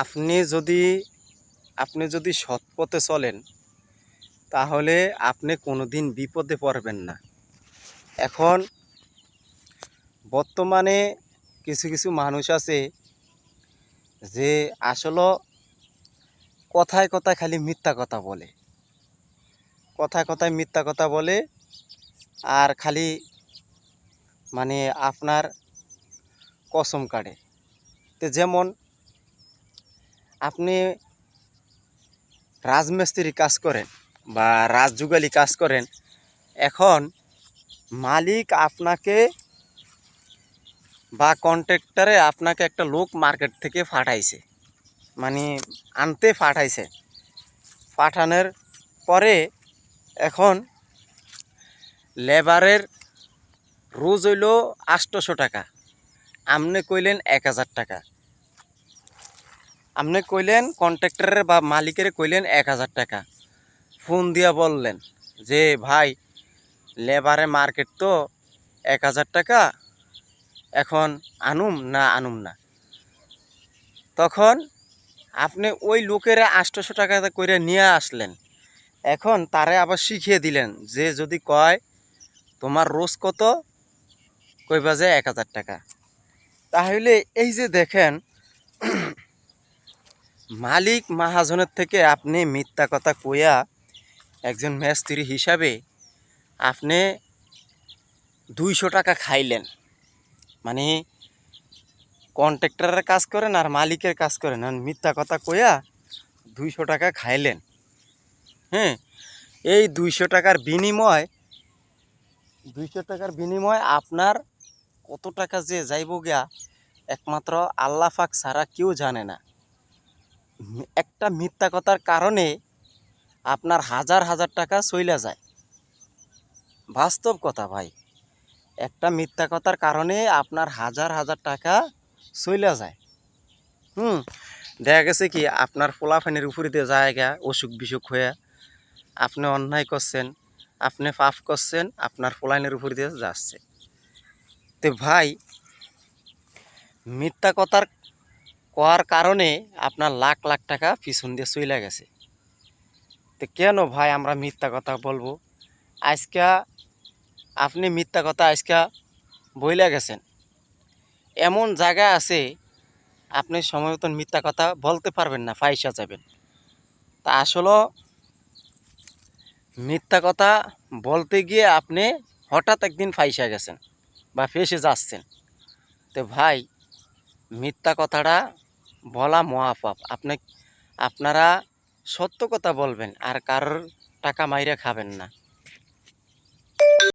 আপনি যদি আপনি যদি সৎ পথে চলেন তাহলে আপনি কোনোদিন বিপদে পড়বেন না। এখন বর্তমানে কিছু কিছু মানুষ আছে যে আসলে কথায় কথায় খালি মিথ্যা কথা বলে, কথায় কথায় মিথ্যা কথা বলে, আর খালি মানে আপনার কসম কাটে। তো যেমন আপনি রাজমিস্ত্রি কাজ করেন বা রাজযুগালি কাজ করেন, এখন মালিক আপনাকে বা কন্ট্রাক্টরে আপনাকে একটা লোক মার্কেট থেকে পাঠাইছে, মানে আনতে পাঠাইছে। পাঠানোর পরে এখন লেবারের রোজ হইল 800 টাকা, আপনি কইলেন 1000 টাকা। আপনি কইলেন কন্ট্রাক্টরের বা মালিকের কইলেন 1000 টাকা। ফোন দিয়া বললেন যে ভাই লেবারে মার্কেট তো 1000 টাকা, এখন আনুম না আনুম না। তখন আপনি ওই লোকের 800 টাকা করে নিয়ে আসলেন। এখন তারে আবার শিখিয়ে দিলেন যে যদি কয় তোমার রোজ কত, কইবা যে 1000 টাকা। তাহলে এই যে দেখেন, মালিক মাহাজনের থেকে আপনি মিথ্যা কথা কইয়া একজন মিস্ত্রি হিসাবে আপনি 200 টাকা খাইলেন। মানে কন্ট্রাক্টরের কাজ করেন আর মালিকের কাজ করেন, আর মিথ্যা কথা কইয়া 200 টাকা খাইলেন। হ্যাঁ, এই 200 টাকার বিনিময় আপনার কত টাকা যে যাইব গিয়া একমাত্র আল্লাহ পাক ছাড়া কেউ জানে না। একটা মিথ্যা কথার কারণে আপনার হাজার হাজার টাকা চইলা যায়। বাস্তব কথা ভাই, একটা মিথ্যা কথার কারণে আপনার হাজার হাজার টাকা চইলা যায়। দেখা গেছে কি আপনার পোলাফানির উপরে দিয়ে জায়গা অসুখ বিসুখ হয়ে আপনি অন্যায় করছেন, আপনি পাপ করছেন, আপনার পোলাইনের উপর দিয়ে যাচ্ছে। তো ভাই, মিথ্যা কথার কোয়ার কারণে আপনার লাখ লাখ টাকা পিছন দিয়ে চইলা গেছে। তো কেন ভাই আমরা মিথ্যা কথা বলবো? আজকা আপনি মিথ্যা কথা আজকা বইলা গেছেন, এমন জায়গা আছে আপনি সময় মতন মিথ্যা কথা বলতে পারবেন না, ফাইসা যাবেন। তা আসলে মিথ্যা কথা বলতে গিয়ে আপনি হঠাৎ একদিন ফাইসা গেছেন বা ফেসে যাচ্ছেন। তো ভাই, মিথ্যা কথাটা বলা মহাপাপ। আপনারা সত্য কথা বলবেন আর কারোর টাকা মাইরা খাবেন না।